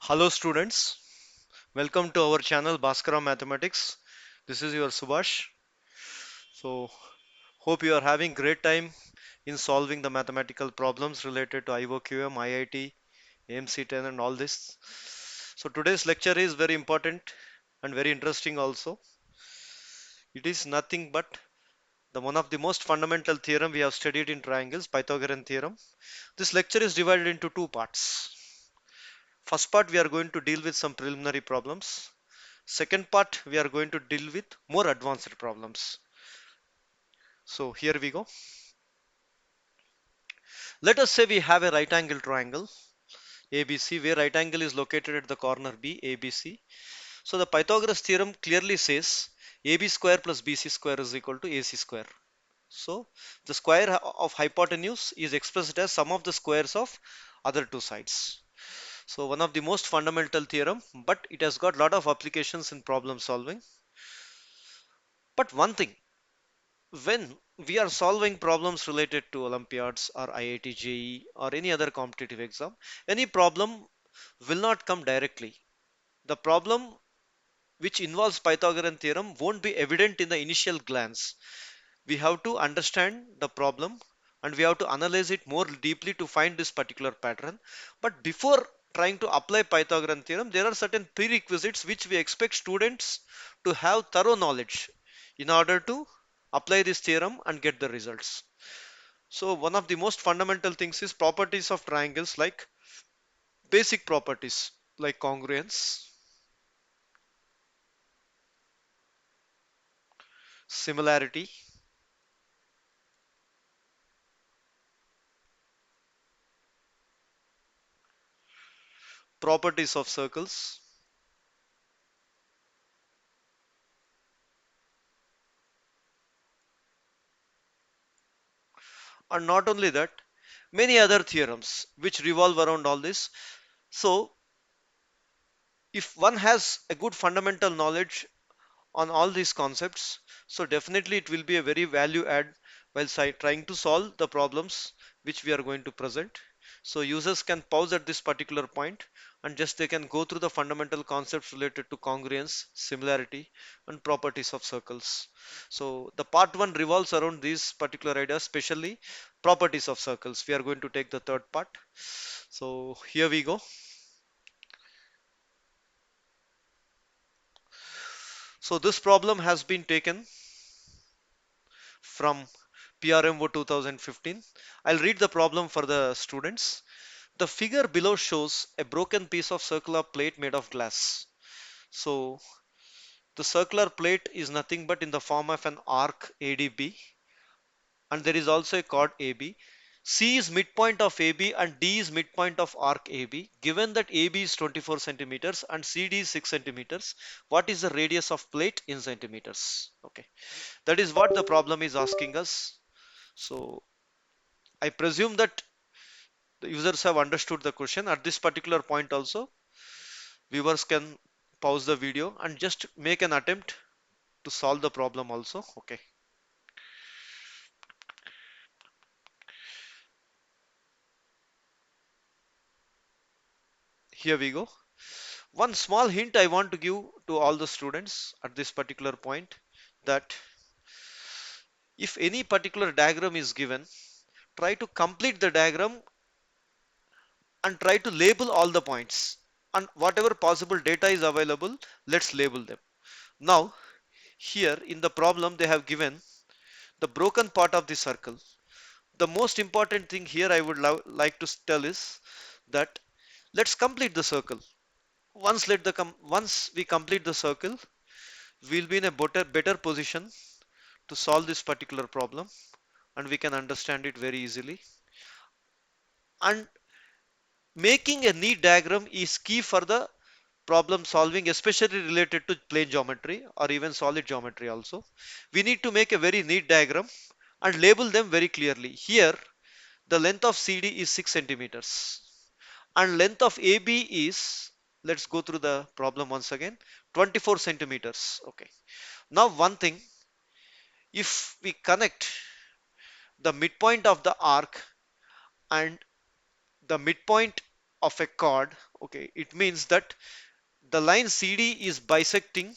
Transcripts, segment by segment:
Hello students, welcome to our channel Bhaskara Mathematics. This is your Subhash. So hope you are having great time in solving the mathematical problems related to IOQM, IIT, AMC10 and all this. So today's lecture is very important and very interesting also. It is nothing but the one of the most fundamental theorem we have studied in triangles, Pythagorean theorem. This lecture is divided into two parts. First part we are going to deal with some preliminary problems. Second part, we are going to deal with more advanced problems. So here we go. Let us say we have a right angle triangle ABC where right angle is located at the corner B, ABC. So the Pythagoras theorem clearly says AB square plus BC square is equal to AC square. So the square of hypotenuse is expressed as sum of the squares of other two sides. So one of the most fundamental theorem, but it has got a lot of applications in problem solving. But one thing, when we are solving problems related to Olympiads or IIT JEE or any other competitive exam, any problem will not come directly. The problem which involves Pythagorean theorem won't be evident in the initial glance. We have to understand the problem and we have to analyze it more deeply to find this particular pattern. But before trying to apply Pythagorean theorem, there are certain prerequisites which we expect students to have thorough knowledge in order to apply this theorem and get the results. So one of the most fundamental things is properties of triangles, like basic properties like congruence, similarity, properties of circles, and not only that, many other theorems which revolve around all this. So if one has a good fundamental knowledge on all these concepts, so definitely it will be a very value add while trying to solve the problems which we are going to present. So users can pause at this particular point and just they can go through the fundamental concepts related to congruence, similarity and properties of circles. So the part 1 revolves around these particular ideas, especially properties of circles. We are going to take the third part. So here we go. So this problem has been taken from PRMO 2015. I'll read the problem for the students. The figure below shows a broken piece of circular plate made of glass. So the circular plate is nothing but in the form of an arc ADB, and there is also a chord AB. C is midpoint of AB and D is midpoint of arc AB. Given that AB is 24 centimeters and CD is 6 centimeters, what is the radius of plate in centimeters? Okay, that is what the problem is asking us. So I presume that the users have understood the question. At this particular point also, viewers can pause the video and just make an attempt to solve the problem also. Okay, here we go. One small hint I want to give to all the students at this particular point, that if any particular diagram is given, try to complete the diagram and try to label all the points, and whatever possible data is available, let's label them. Now here in the problem they have given the broken part of the circle. The most important thing here I would like to tell is that let's complete the circle. Once we complete the circle, we'll be in a better position to solve this particular problem and we can understand it very easily. And making a neat diagram is key for the problem solving, especially related to plane geometry or even solid geometry also. We need to make a very neat diagram and label them very clearly. Here the length of CD is 6 centimeters and length of AB is, let's go through the problem once again, 24 centimeters. Okay, now one thing, if we connect the midpoint of the arc and the midpoint of a chord, Okay, it means that the line CD is bisecting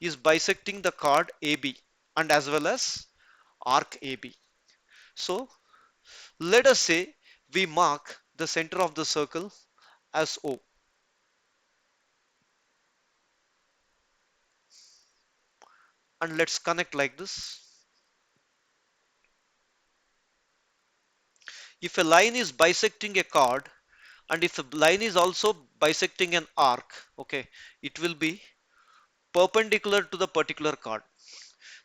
the chord AB and as well as arc AB. So let us say we mark the center of the circle as O, and let's connect like this. If a line is bisecting a chord and if a line is also bisecting an arc, okay, it will be perpendicular to the particular chord.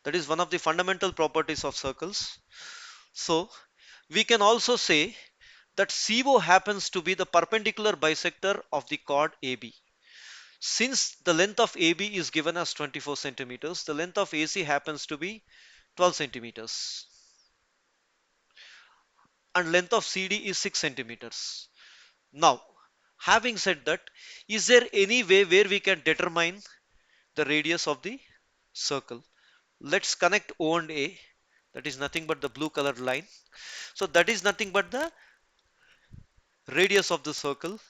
That is one of the fundamental properties of circles. So we can also say that CO happens to be the perpendicular bisector of the chord AB. Since the length of AB is given as 24 centimeters, the length of AC happens to be 12 centimeters and length of CD is 6 centimeters. Now, having said that, is there any way where we can determine the radius of the circle? Let's connect O and A, that is nothing but the blue colored line. So that is nothing but the radius of the circle.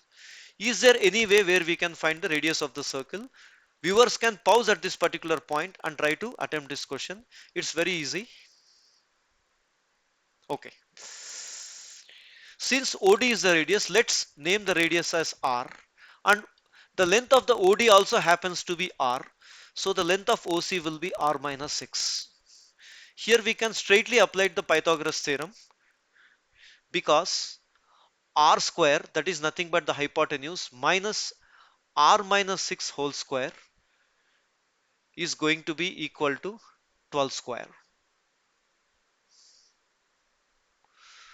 Is there any way where we can find the radius of the circle? Viewers can pause at this particular point and try to attempt this question. It's very easy. Okay. Since OD is the radius, let's name the radius as R. And the length of the OD also happens to be R. So the length of OC will be R minus 6. Here we can straightly apply the Pythagoras theorem because R square, that is nothing but the hypotenuse, minus R minus 6 whole square is going to be equal to 12 square.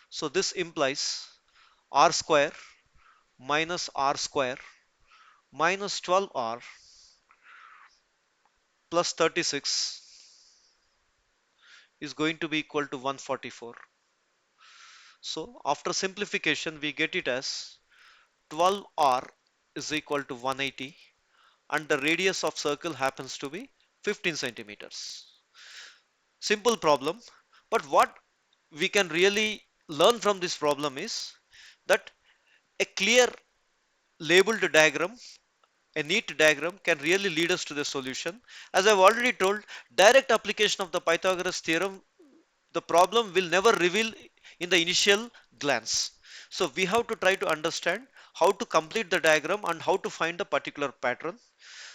So this implies R square minus R square minus 12R plus 36 is going to be equal to 144. So after simplification we get it as 12R is equal to 180 and the radius of circle happens to be 15 centimeters. Simple problem, but what we can really learn from this problem is that a clear labeled diagram, a neat diagram can really lead us to the solution. As I've already told, direct application of the Pythagoras theorem, the problem will never reveal in the initial glance. So we have to try to understand how to complete the diagram and how to find the particular pattern.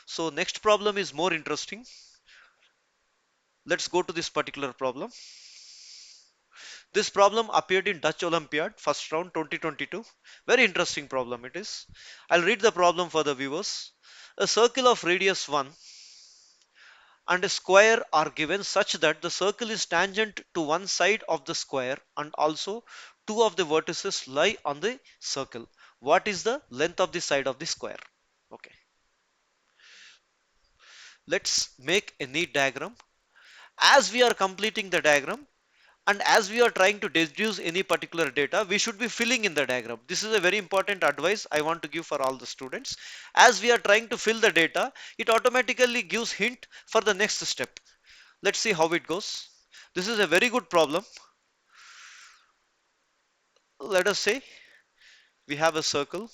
So next problem is more interesting. Let's go to this particular problem. This problem appeared in Dutch Olympiad first round 2022. Very interesting problem it is. I'll read the problem for the viewers. A circle of radius 1 and a square are given such that the circle is tangent to one side of the square and also two of the vertices lie on the circle. What is the length of the side of the square? Okay. Let's make a neat diagram. As we are completing the diagram, and as we are trying to deduce any particular data, we should be filling in the diagram. This is a very important advice I want to give for all the students. As we are trying to fill the data, it automatically gives hint for the next step. Let's see how it goes. This is a very good problem. Let us say we have a circle.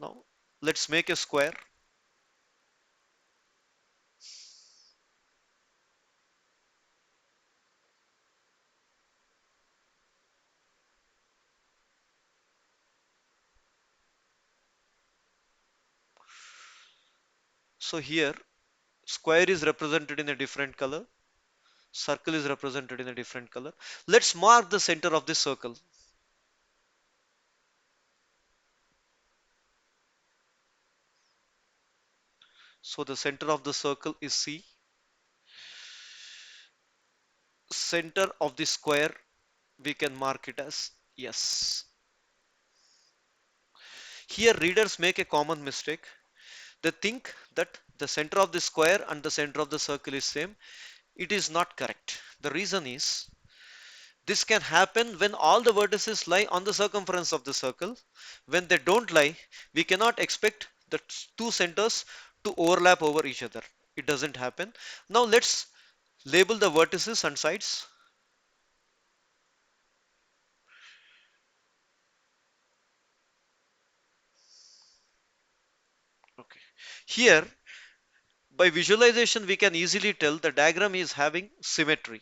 Now let's make a square. So here square is represented in a different color. Circle is represented in a different color. Let's mark the center of the circle. So the center of the circle is C. Center of the square, we can mark it as yes. Here readers make a common mistake. They think that the center of the square and the center of the circle is same. It is not correct. The reason is this can happen when all the vertices lie on the circumference of the circle. When they don't lie, we cannot expect the two centers to overlap over each other. It doesn't happen. Now let's label the vertices and sides. Okay. Here, by visualization, we can easily tell the diagram is having symmetry.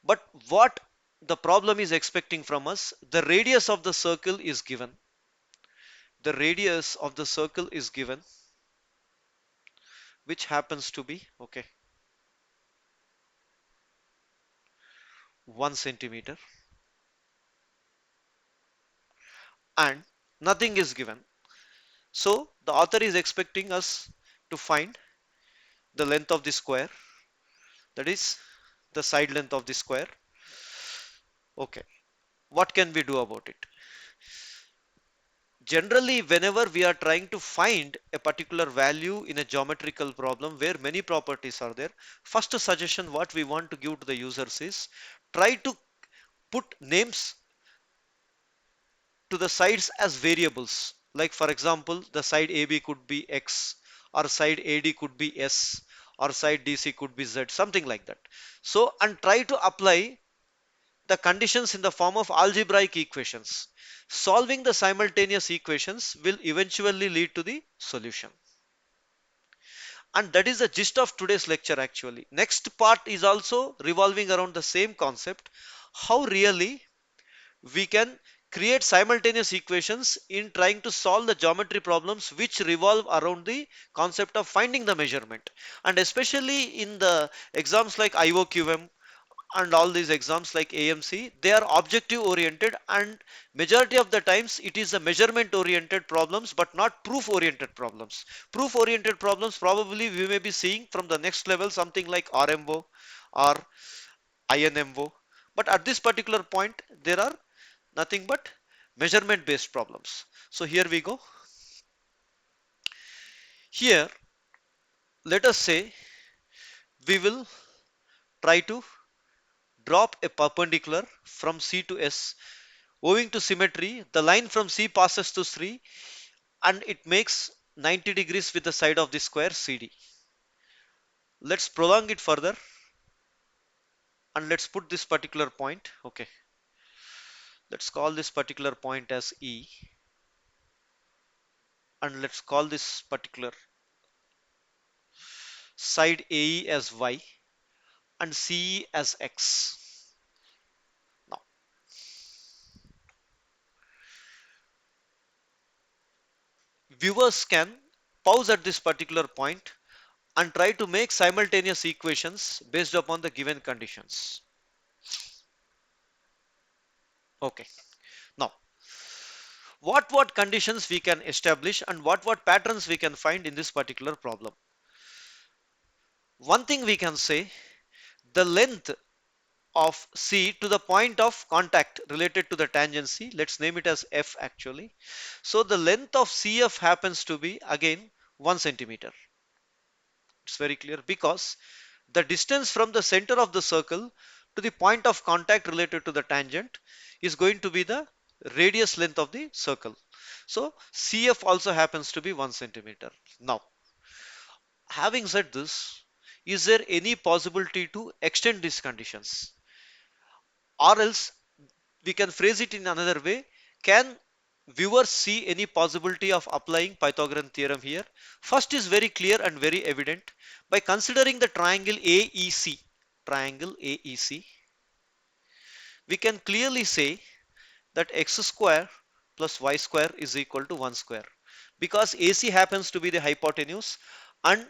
But what the problem is expecting from us, the radius of the circle is given. The radius of the circle is given, which happens to be, okay, 1 centimeter, and nothing is given. So the author is expecting us to find the length of the square, that is the side length of the square. Okay, what can we do about it? Generally, whenever we are trying to find a particular value in a geometrical problem where many properties are there, first suggestion what we want to give to the users is try to put names to the sides as variables. Like for example, the side AB could be X, or side AD could be S, or side DC could be Z, something like that. So, and try to apply the conditions in the form of algebraic equations. Solving the simultaneous equations will eventually lead to the solution. And that is the gist of today's lecture actually. Next part is also revolving around the same concept. How really we can create simultaneous equations in trying to solve the geometry problems which revolve around the concept of finding the measurement. And especially in the exams like IOQM and all these exams like AMC, they are objective oriented, and majority of the times it is a measurement oriented problems but not proof oriented problems. Proof oriented problems probably we may be seeing from the next level, something like RMO or INMO, but at this particular point there are nothing but measurement based problems. So here we go. Here let us say we will try to drop a perpendicular from C to S. Owing to symmetry, the line from C passes through C and it makes 90 degrees with the side of the square CD. Let's prolong it further and let's put this particular point. Okay, let's call this particular point as E, and let's call this particular side AE as Y and CE as X. Now, viewers can pause at this particular point and try to make simultaneous equations based upon the given conditions. Okay. Now, what conditions we can establish and what patterns we can find in this particular problem. One thing we can say, the length of C to the point of contact related to the tangency, let's name it as F actually. So the length of CF happens to be again 1 centimeter. It's very clear because the distance from the center of the circle to the point of contact related to the tangent is going to be the radius length of the circle. So CF also happens to be 1 centimeter. Now, having said this, is there any possibility to extend these conditions? Or else we can phrase it in another way. Can viewers see any possibility of applying Pythagorean theorem here? First is very clear and very evident. By considering the triangle AEC, we can clearly say that x square plus y square is equal to 1 square, because AC happens to be the hypotenuse and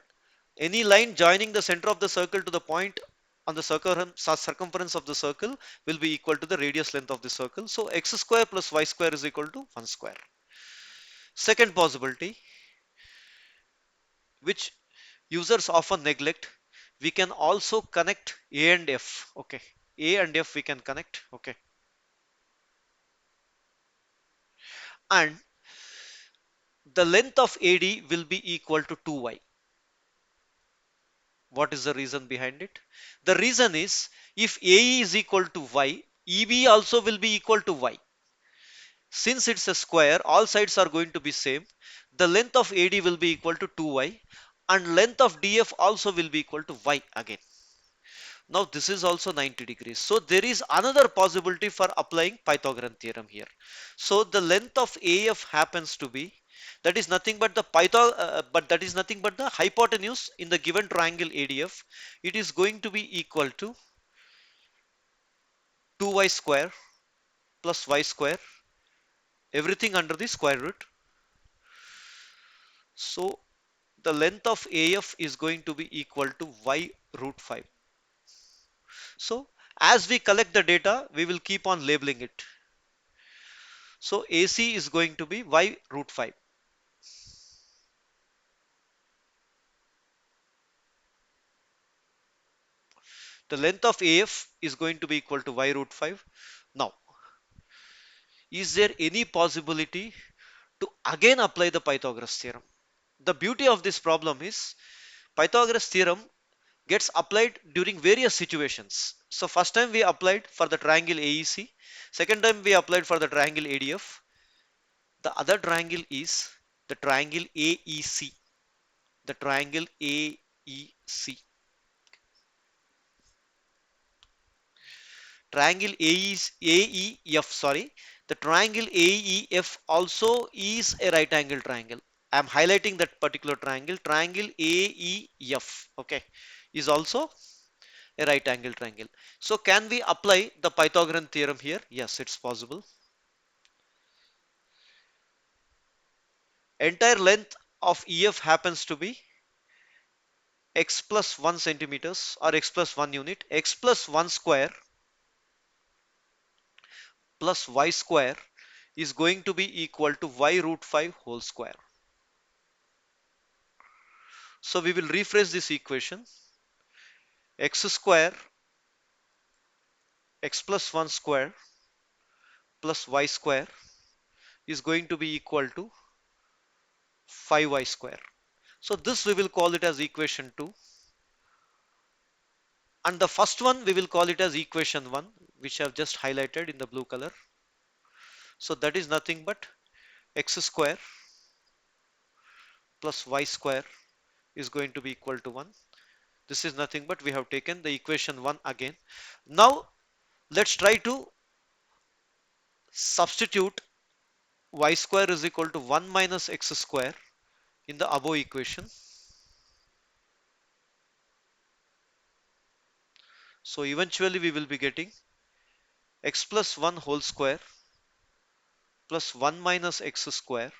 any line joining the center of the circle to the point on the circumference of the circle will be equal to the radius length of the circle. So x square plus y square is equal to 1 square. Second possibility, which users often neglect, we can also connect A and F. Okay, A and F we can connect. Okay, and the length of AD will be equal to 2y. What is the reason behind it? The reason is, if AE is equal to y, EB also will be equal to y. Since it's a square, all sides are going to be same. The length of AD will be equal to 2y and length of DF also will be equal to y again. Now this is also 90 degrees. So there is another possibility for applying Pythagorean theorem here. So the length of AF happens to be That is nothing but the but that is nothing but the hypotenuse in the given triangle ADF. It is going to be equal to 2y square plus y square, everything under the square root. So the length of AF is going to be equal to y root 5. So as we collect the data, we will keep on labeling it. So AC is going to be y root 5. The length of AF is going to be equal to y root 5. Now, is there any possibility to again apply the Pythagoras theorem? The beauty of this problem is Pythagoras theorem gets applied during various situations. So first time we applied for the triangle AEC, second time we applied for the triangle ADF. The other triangle is the triangle AEC. The triangle AEC. Triangle AEF, sorry. The triangle AEF also is a right angle triangle. I am highlighting that particular triangle. Triangle AEF, okay, is also a right angle triangle. So can we apply the Pythagorean theorem here? Yes, it's possible. Entire length of EF happens to be x plus 1 centimeters or x plus 1 unit. X plus 1 square plus y square is going to be equal to y root 5 whole square. So we will rephrase this equation. X square, x plus 1 square plus y square is going to be equal to 5y square. So this we will call it as equation 2. And the first one we will call it as equation 1, which I have just highlighted in the blue color. So that is nothing but x square plus y square is going to be equal to 1. This is nothing but we have taken the equation 1 again. Now let's try to substitute y square is equal to 1 minus x square in the above equation. So eventually we will be getting x plus 1 whole square plus 1 minus x square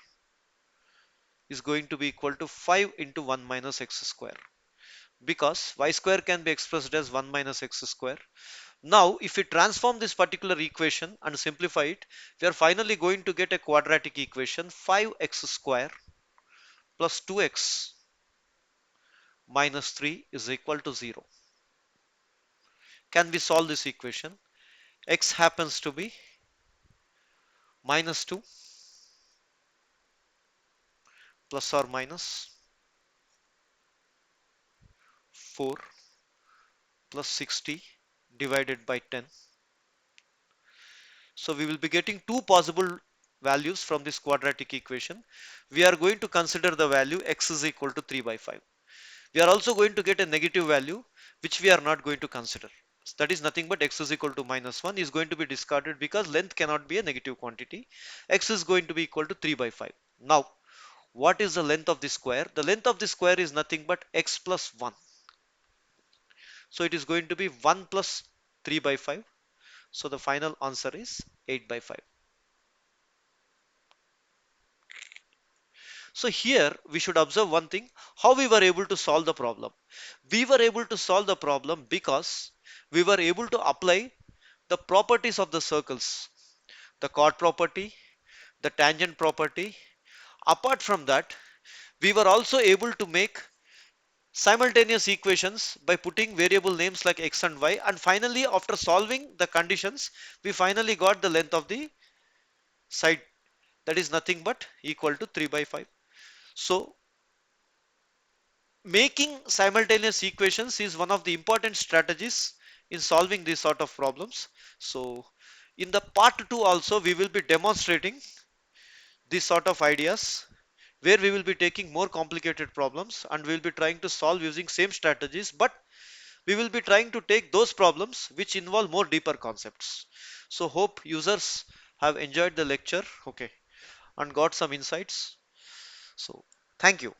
is going to be equal to 5 into 1 minus x square, because y square can be expressed as 1 minus x square. Now if we transform this particular equation and simplify it, we are finally going to get a quadratic equation. 5x square plus 2x minus 3 is equal to 0. Can we solve this equation? X happens to be minus 2 plus or minus 4 plus 60 divided by 10. So we will be getting two possible values from this quadratic equation. We are going to consider the value x is equal to 3 by 5. We are also going to get a negative value which we are not going to consider. That is nothing but x is equal to minus 1 is going to be discarded because length cannot be a negative quantity. X is going to be equal to 3 by 5. Now what is the length of the square? The length of the square is nothing but x plus 1. So it is going to be 1 plus 3 by 5. So the final answer is 8 by 5. So here we should observe one thing, how we were able to solve the problem. We were able to solve the problem because we were able to apply the properties of the circles, the chord property, the tangent property. Apart from that, we were also able to make simultaneous equations by putting variable names like x and y, and finally after solving the conditions, we finally got the length of the side, that is nothing but equal to 3 by 5. So making simultaneous equations is one of the important strategies in solving these sort of problems. So in the part 2 also we will be demonstrating these sort of ideas, where we will be taking more complicated problems and we will be trying to solve using same strategies, but we will be trying to take those problems which involve more deeper concepts. So hope users have enjoyed the lecture, okay, and got some insights. So thank you.